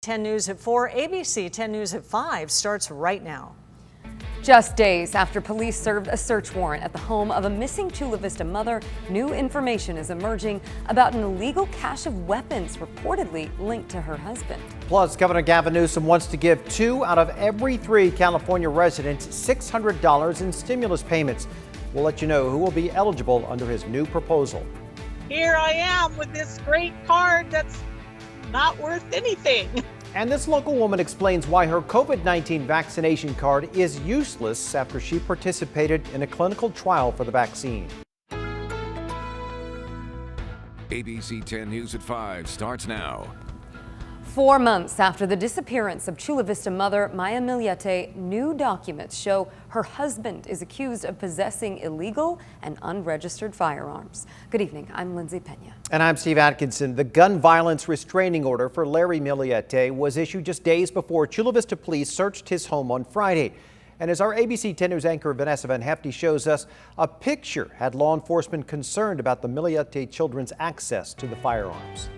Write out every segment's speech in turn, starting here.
10 News at 4, ABC 10 News at 5 starts right now. Just days after police served a search warrant at the home of a missing Chula Vista mother, new information is emerging about an illegal cache of weapons reportedly linked to her husband. Plus, Governor Gavin Newsom wants to give 2 out of every 3 California residents $600 in stimulus payments. We'll let you know who will be eligible under his new proposal. Here I am with this great card that's not worth anything. And this local woman explains why her COVID-19 vaccination card is useless after she participated in a clinical trial for the vaccine. ABC 10 News at 5 starts now. 4 months after the disappearance of Chula Vista mother Maya Miliete, new documents show her husband is accused of possessing illegal and unregistered firearms. Good evening, I'm Lindsay Pena. And I'm Steve Atkinson. The gun violence restraining order for Larry Miliete was issued just days before Chula Vista police searched his home on Friday. And as our ABC 10 News anchor Vanessa Van Hefty shows us, a picture had law enforcement concerned about the Miliete children's access to the firearms.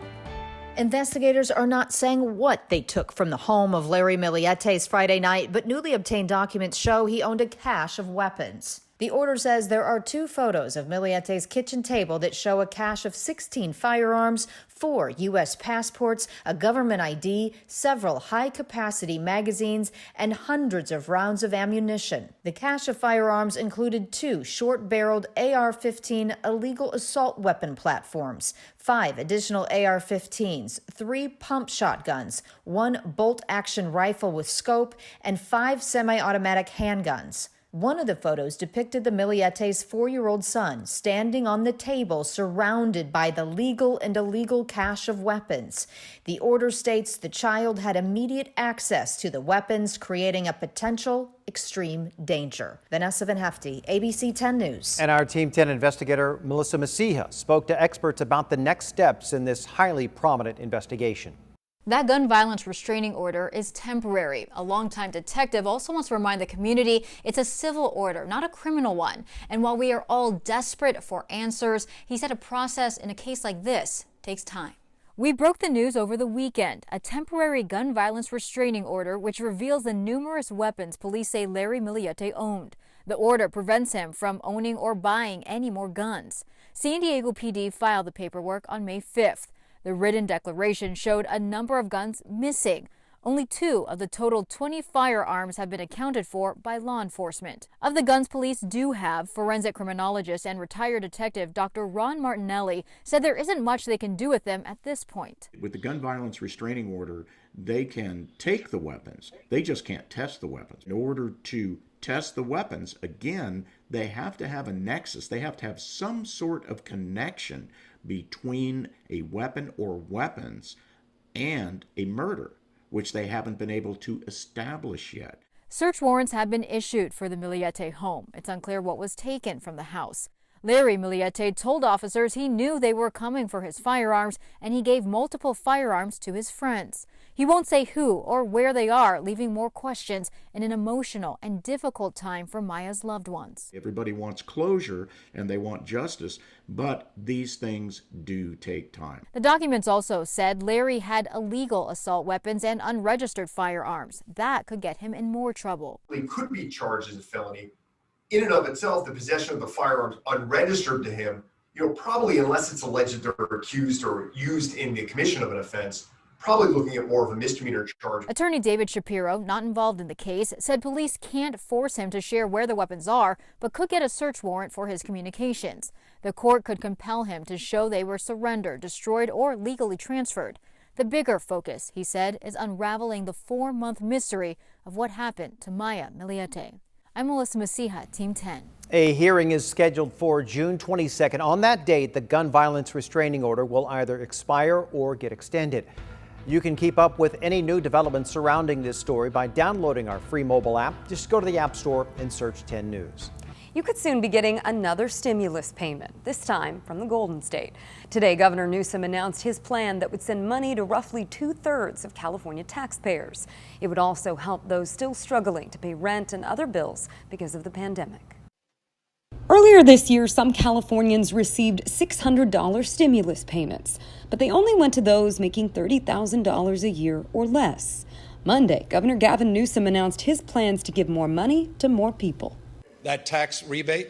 Investigators are not saying what they took from the home of Larry Miliete's Friday night, but newly obtained documents show he owned a cache of weapons. The order says there are 2 photos of Miliete's kitchen table that show a cache of 16 firearms, 4 U.S. passports, a government ID, several high-capacity magazines, and hundreds of rounds of ammunition. The cache of firearms included 2 short-barreled AR-15 illegal assault weapon platforms, 5 additional AR-15s, 3 pump shotguns, 1 bolt-action rifle with scope, and 5 semi-automatic handguns. One of the photos depicted the Miliete's 4-year-old son standing on the table surrounded by the legal and illegal cache of weapons. The order states the child had immediate access to the weapons, creating a potential extreme danger. Vanessa Van Hefty, ABC 10 News. And our Team 10 investigator Melissa Masiha spoke to experts about the next steps in this highly prominent investigation. That gun violence restraining order is temporary. A longtime detective also wants to remind the community it's a civil order, not a criminal one. And while we are all desperate for answers, he said a process in a case like this takes time. We broke the news over the weekend, a temporary gun violence restraining order which reveals the numerous weapons police say Larry Miliete owned. The order prevents him from owning or buying any more guns. San Diego PD filed the paperwork on May 5th. The written declaration showed a number of guns missing. Only 2 of the total 20 firearms have been accounted for by law enforcement. Of the guns police do have, forensic criminologist and retired detective Dr. Ron Martinelli said there isn't much they can do with them at this point. With the gun violence restraining order, they can take the weapons. They just can't test the weapons. In order to test the weapons, again, they have to have a nexus. They have to have some sort of connection between a weapon or weapons and a murder, which they haven't been able to establish yet. Search warrants have been issued for the Miliete home. It's unclear what was taken from the house. Larry Miliete told officers he knew they were coming for his firearms, and he gave multiple firearms to his friends. He won't say who or where they are, leaving more questions in an emotional and difficult time for Maya's loved ones. Everybody wants closure and they want justice, but these things do take time. The documents also said Larry had illegal assault weapons and unregistered firearms. That could get him in more trouble. He could be charged as a felony. In and of itself, the possession of the firearms unregistered to him, probably unless it's alleged or accused or used in the commission of an offense, probably looking at more of a misdemeanor charge. Attorney David Shapiro, not involved in the case, said police can't force him to share where the weapons are, but could get a search warrant for his communications. The court could compel him to show they were surrendered, destroyed, or legally transferred. The bigger focus, he said, is unraveling the 4-month mystery of what happened to Maya Miliete. I'm Melissa Masiha, Team 10. A hearing is scheduled for June 22nd. On that date, the gun violence restraining order will either expire or get extended. You can keep up with any new developments surrounding this story by downloading our free mobile app. Just go to the App Store and search 10 News. You could soon be getting another stimulus payment, this time from the Golden State. Today, Governor Newsom announced his plan that would send money to roughly 2/3 of California taxpayers. It would also help those still struggling to pay rent and other bills because of the pandemic. Earlier this year, some Californians received $600 stimulus payments, but they only went to those making $30,000 a year or less. Monday, Governor Gavin Newsom announced his plans to give more money to more people. That tax rebate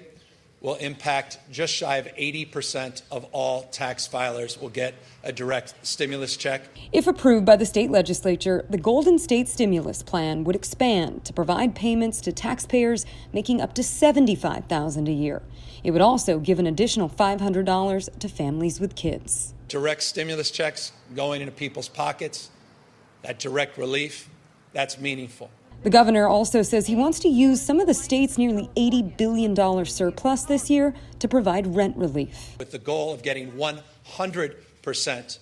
will impact just shy of 80% of all tax filers will get a direct stimulus check. If approved by the state legislature, the Golden State Stimulus Plan would expand to provide payments to taxpayers making up to $75,000 a year. It would also give an additional $500 to families with kids. Direct stimulus checks going into people's pockets, that direct relief, that's meaningful. The governor also says he wants to use some of the state's nearly $80 billion surplus this year to provide rent relief. With the goal of getting 100%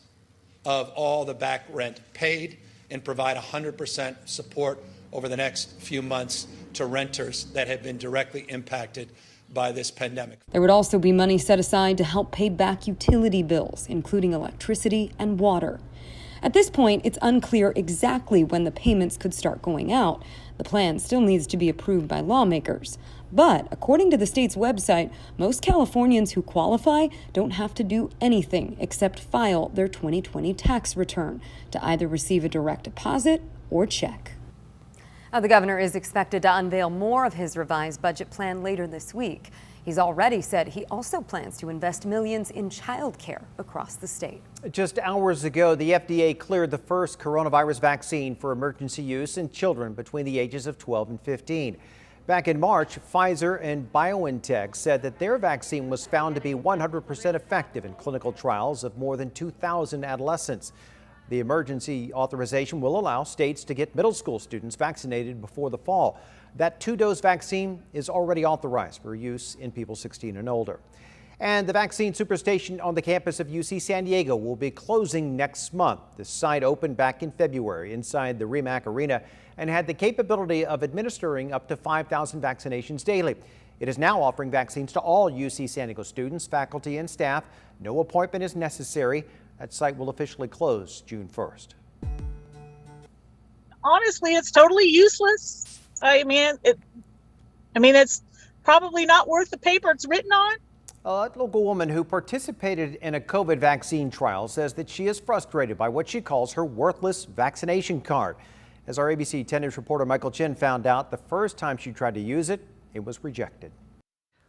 of all the back rent paid and provide 100% support over the next few months to renters that have been directly impacted by this pandemic. There would also be money set aside to help pay back utility bills, including electricity and water. At this point, it's unclear exactly when the payments could start going out. The plan still needs to be approved by lawmakers. But according to the state's website, most Californians who qualify don't have to do anything except file their 2020 tax return to either receive a direct deposit or check. The governor is expected to unveil more of his revised budget plan later this week. He's already said he also plans to invest millions in child care across the state. Just hours ago, the FDA cleared the first coronavirus vaccine for emergency use in children between the ages of 12 and 15. Back in March, Pfizer and BioNTech said that their vaccine was found to be 100% effective in clinical trials of more than 2,000 adolescents. The emergency authorization will allow states to get middle school students vaccinated before the fall. That 2-dose vaccine is already authorized for use in people 16 and older. And the vaccine superstation on the campus of UC San Diego will be closing next month. The site opened back in February inside the REMAC Arena and had the capability of administering up to 5,000 vaccinations daily. It is now offering vaccines to all UC San Diego students, faculty, and staff. No appointment is necessary. That site will officially close June 1st. Honestly, it's totally useless. I mean, it's probably not worth the paper it's written on. A local woman who participated in a COVID vaccine trial says that she is frustrated by what she calls her worthless vaccination card. As our ABC 10 News reporter Michael Chin found out, the first time she tried to use it, it was rejected.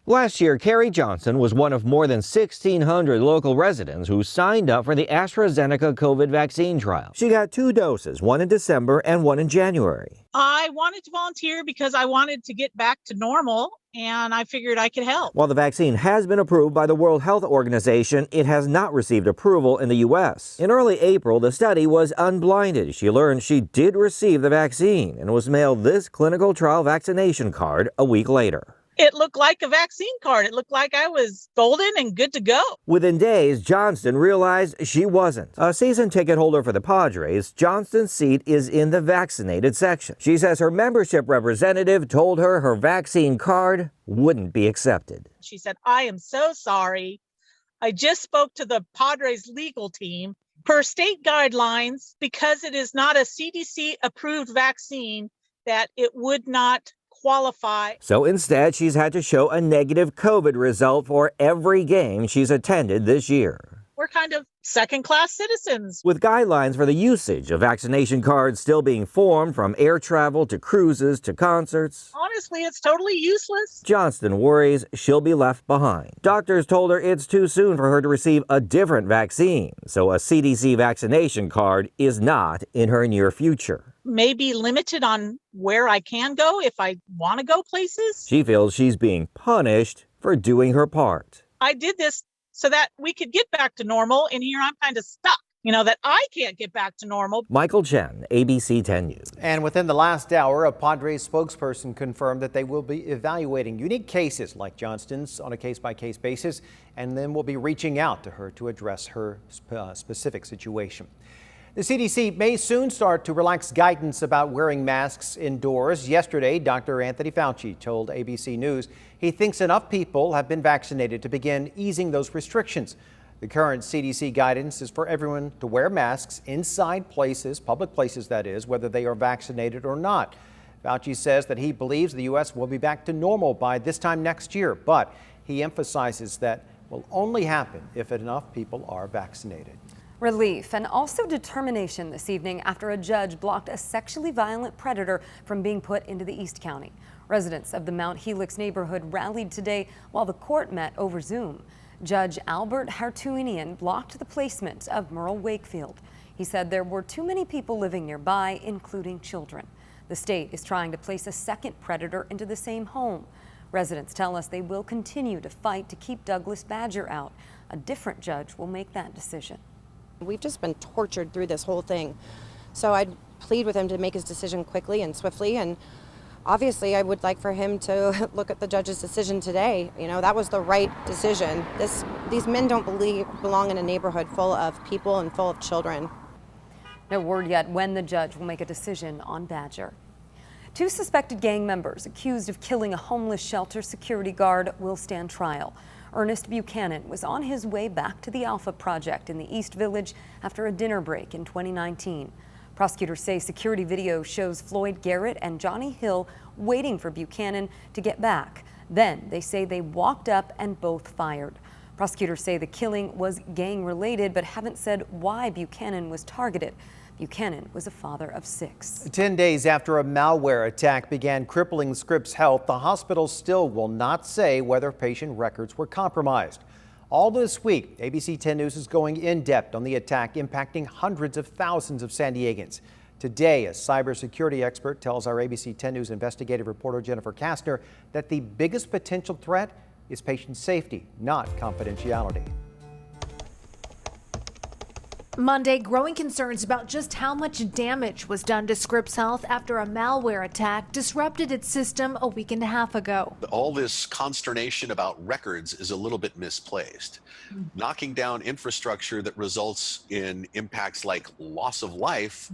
Last year, Carrie Johnson was one of more than 1,600 local residents who signed up for the AstraZeneca COVID vaccine trial. She got 2 doses, one in December and one in January. I wanted to volunteer because I wanted to get back to normal, and I figured I could help. While the vaccine has been approved by the World Health Organization, it has not received approval in the U.S. In early April, the study was unblinded. She learned she did receive the vaccine and was mailed this clinical trial vaccination card a week later. It looked like a vaccine card. It looked like I was golden and good to go. Within days, Johnston realized she wasn't. A season ticket holder for the Padres, Johnston's seat is in the vaccinated section. She says her membership representative told her her vaccine card wouldn't be accepted. She said, "I am so sorry. I just spoke to the Padres legal team. Per state guidelines, because it is not a CDC approved vaccine, that it would not qualify." So instead, she's had to show a negative COVID result for every game she's attended this year. We're kind of second-class citizens. With guidelines for the usage of vaccination cards still being formed, from air travel to cruises to concerts, Honestly, it's totally useless. Johnston worries she'll be left behind. Doctors told her it's too soon for her to receive a different vaccine, so a CDC vaccination card is not in her near future. Maybe limited on where I can go if I want to go places. She feels she's being punished for doing her part. I did this so that we could get back to normal, and here I'm kind of stuck, that I can't get back to normal. Michael Chen, ABC 10 News. And within the last hour, a Padres spokesperson confirmed that they will be evaluating unique cases like Johnston's on a case-by-case basis, and then will be reaching out to her to address her specific situation. The CDC may soon start to relax guidance about wearing masks indoors. Yesterday, Dr. Anthony Fauci told ABC News he thinks enough people have been vaccinated to begin easing those restrictions. The current CDC guidance is for everyone to wear masks inside places, public places that is, whether they are vaccinated or not. Fauci says that he believes the U.S. will be back to normal by this time next year, but He emphasizes that will only happen if enough people are vaccinated. Relief and also determination this evening after a judge blocked a sexually violent predator from being put into the East County. Residents of the Mount Helix neighborhood rallied today while the court met over Zoom. Judge Albert Hartunian blocked the placement of Merle Wakefield. He said there were too many people living nearby, including children. The state is trying to place a second predator into the same home. Residents tell us they will continue to fight to keep Douglas Badger out. A different judge will make that decision. We've just been tortured through this whole thing. So I'd plead with him to make his decision quickly and swiftly. And obviously I would like for him to look at the judge's decision today. You know, that was the right decision. These men don't belong in a neighborhood full of people and full of children. No word yet when the judge will make a decision on Badger. 2 suspected gang members accused of killing a homeless shelter security guard will stand trial. Ernest Buchanan was on his way back to the Alpha Project in the East Village after a dinner break in 2019. Prosecutors say security video shows Floyd Garrett and Johnny Hill waiting for Buchanan to get back. Then they say they walked up and both fired. Prosecutors say the killing was gang-related but haven't said why Buchanan was targeted. Buchanan was a father of 6. 10 days after a malware attack began crippling Scripps Health, the hospital still will not say whether patient records were compromised. All this week, ABC 10 News is going in depth on the attack impacting hundreds of thousands of San Diegans. Today, a cybersecurity expert tells our ABC 10 News investigative reporter Jennifer Kastner that the biggest potential threat is patient safety, not confidentiality. Monday, growing concerns about just how much damage was done to Scripps Health after a malware attack disrupted its system a week and a half ago. All this consternation about records is a little bit misplaced. Knocking down infrastructure that results in impacts like loss of life,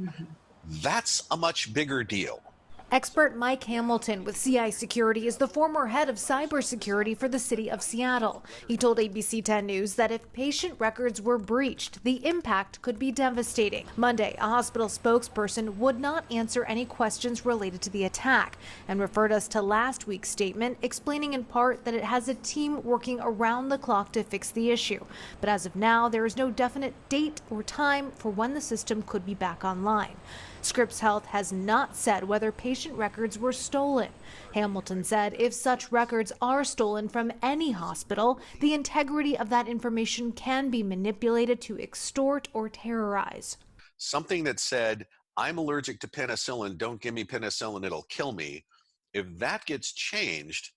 that's a much bigger deal. Expert Mike Hamilton with CI Security is the former head of cybersecurity for the city of Seattle. He told ABC 10 News that if patient records were breached, the impact could be devastating. Monday, a hospital spokesperson would not answer any questions related to the attack and referred us to last week's statement, explaining in part that it has a team working around the clock to fix the issue. But as of now, there is no definite date or time for when the system could be back online. Scripps Health has not said whether patient records were stolen. Hamilton said if such records are stolen from any hospital, the integrity of that information can be manipulated to extort or terrorize. Something that said, I'm allergic to penicillin, don't give me penicillin, it'll kill me. If that gets changed,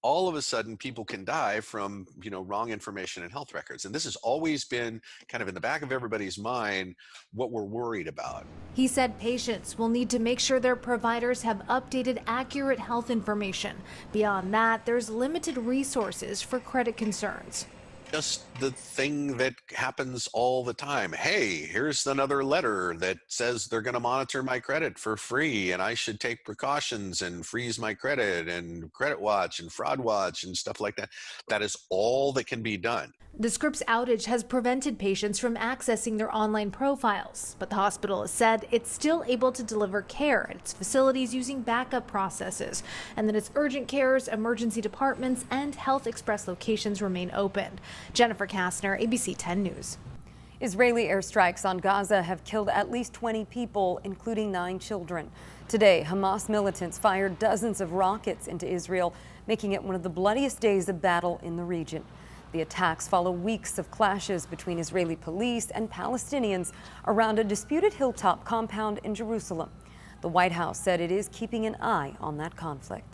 all of a sudden people can die from, wrong information in health records. And this has always been kind of in the back of everybody's mind what we're worried about. He said patients will need to make sure their providers have updated, accurate health information. Beyond that, there's limited resources for credit concerns. Just the thing that happens all the time. Hey, here's another letter that says they're going to monitor my credit for free and I should take precautions and freeze my credit and credit watch and fraud watch and stuff like that. That is all that can be done. The Scripps outage has prevented patients from accessing their online profiles, but the hospital has said it's still able to deliver care at its facilities using backup processes, and that its urgent cares, emergency departments, and Health Express locations remain open. Jennifer Kastner, ABC 10 News. Israeli airstrikes on Gaza have killed at least 20 people, including 9 children. Today, Hamas militants fired dozens of rockets into Israel, making it one of the bloodiest days of battle in the region. The attacks follow weeks of clashes between Israeli police and Palestinians around a disputed hilltop compound in Jerusalem. The White House said it is keeping an eye on that conflict.